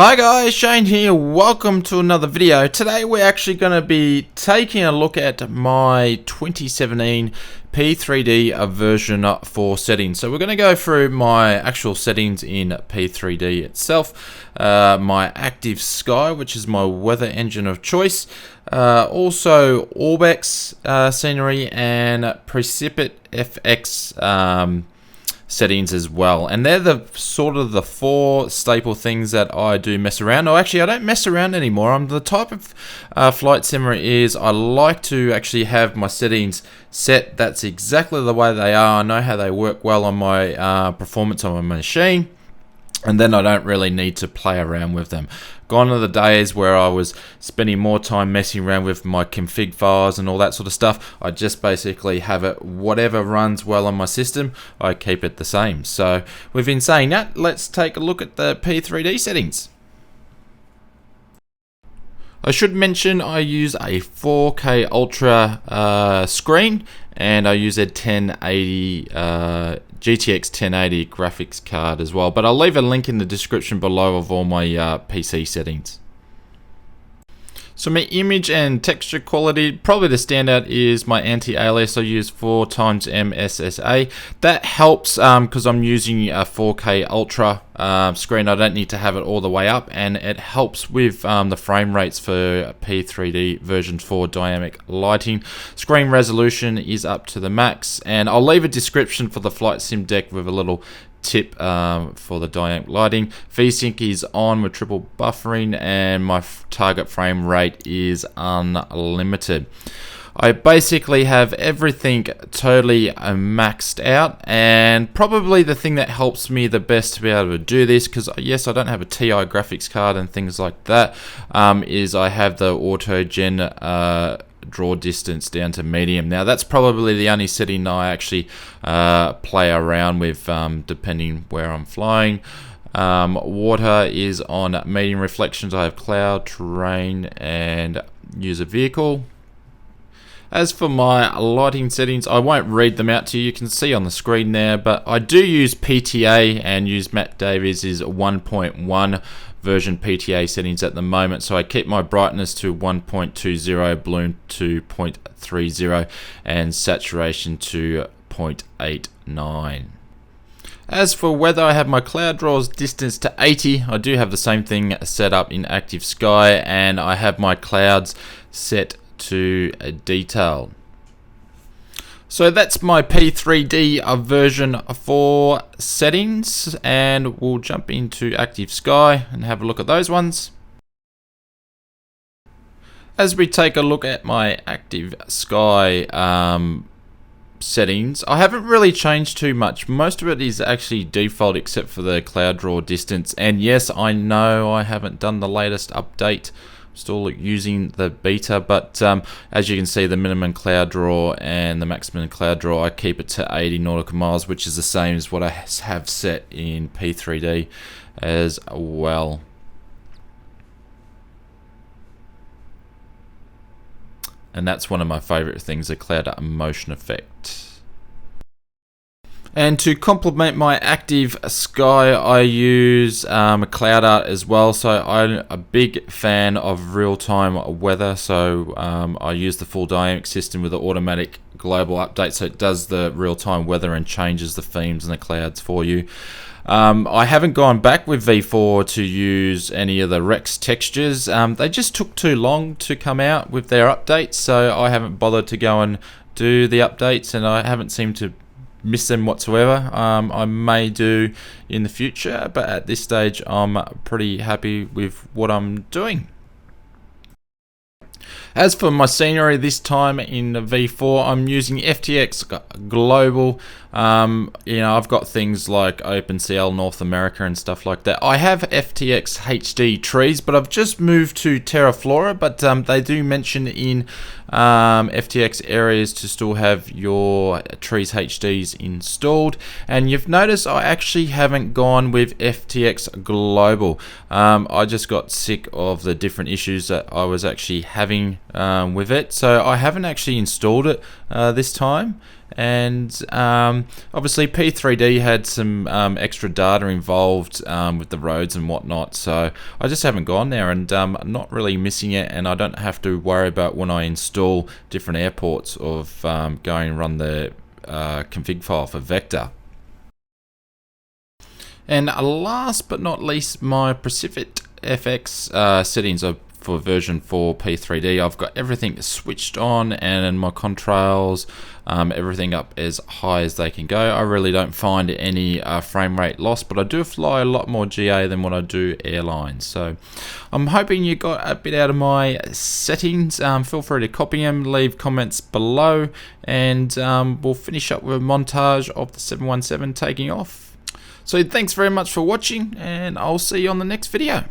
Hi guys, Shane here. Welcome to another video. Today we're actually going to be taking a look at my 2017 P3D version 4 settings. So we're going to go through my actual settings in P3D itself, my active sky, which is my weather engine of choice, also Orbex scenery, and Prepar3d FX settings as well. And they're the sort of the four staple things that I do mess around. Oh, actually I don't mess around anymore. I'm the type of flight simmer is I like to actually have my settings set. That's exactly the way they are. I know how they work well on my performance on my machine, and then I don't really need to play around with them. Gone are the days where I was spending more time messing around with my config files and all that sort of stuff. I just basically have it, whatever runs well on my system, I keep it the same. So with been saying that, let's take a look at the P3D settings. I should mention I use a 4K Ultra screen, and I use a 1080 GTX 1080 graphics card as well, but I'll leave a link in the description below of all my PC settings. So my image and texture quality, probably the standout is my anti-alias. I use 4x MSSA. That helps because I'm using a 4K Ultra screen. I don't need to have it all the way up, and it helps with the frame rates for P3D version 4 dynamic lighting. Screen resolution is up to the max, and I'll leave a description for the flight sim deck with a little tip for the dynamic lighting. VSync is on with triple buffering, and my target frame rate is unlimited. I basically have everything totally maxed out, and probably the thing that helps me the best to be able to do this, because yes, I don't have a TI graphics card and things like that, is I have the auto gen draw distance down to medium. Now that's probably the only setting I actually play around with depending where I'm flying. Water is on medium reflections. I have cloud, terrain, and user vehicle. As for my lighting settings, I won't read them out to you. You can see on the screen there, but I do use PTA and use Matt Davies' 1.1 version PTA settings at the moment. So I keep my brightness to 1.20, bloom to 0.30, and saturation to 0.89. As for weather, I have my cloud draws distance to 80. I do have the same thing set up in active sky, and I have my clouds set to detail. So that's my P3D version 4 settings, and we'll jump into active sky and have a look at those ones. As we take a look at my active sky settings, I haven't really changed too much. Most of it is actually default except for the cloud draw distance, and yes, I know I haven't done the latest update. Still using the beta, but as you can see, the minimum cloud draw and the maximum cloud draw, I keep it to 80 nautical miles, which is the same as what I have set in P3D as well. And that's one of my favorite things, the cloud motion effect. And to complement my active sky, I use cloud art as well. So I'm a big fan of real-time weather. So I use the full dynamic system with the automatic global update. So it does the real-time weather and changes the themes and the clouds for you. I haven't gone back with V4 to use any of the Rex textures. They just took too long to come out with their updates. So I haven't bothered to go and do the updates, and I haven't seemed to miss them whatsoever. I may do in the future, but at this stage I'm pretty happy with what I'm doing. As for my scenery, this time in V4, I'm using FTX Global. I've got things like OpenCL North America and stuff like that. I have FTX HD trees, but I've just moved to Terraflora, but they do mention in FTX areas to still have your trees HDs installed. And you've noticed I actually haven't gone with FTX Global. I just got sick of the different issues that I was actually having happening with it. So I haven't actually installed it this time, and obviously P3D had some extra data involved with the roads and whatnot, so I just haven't gone there, and I'm not really missing it, and I don't have to worry about when I install different airports of going and run the config file for Vector. And last but not least, my Prepar3d FX settings are for version 4 P3D. I've got everything switched on, and my contrails, everything up as high as they can go. I really don't find any frame rate loss, but I do fly a lot more GA than what I do airlines. So I'm hoping you got a bit out of my settings. Feel free to copy them, leave comments below, and we'll finish up with a montage of the 717 taking off. So thanks very much for watching, and I'll see you on the next video.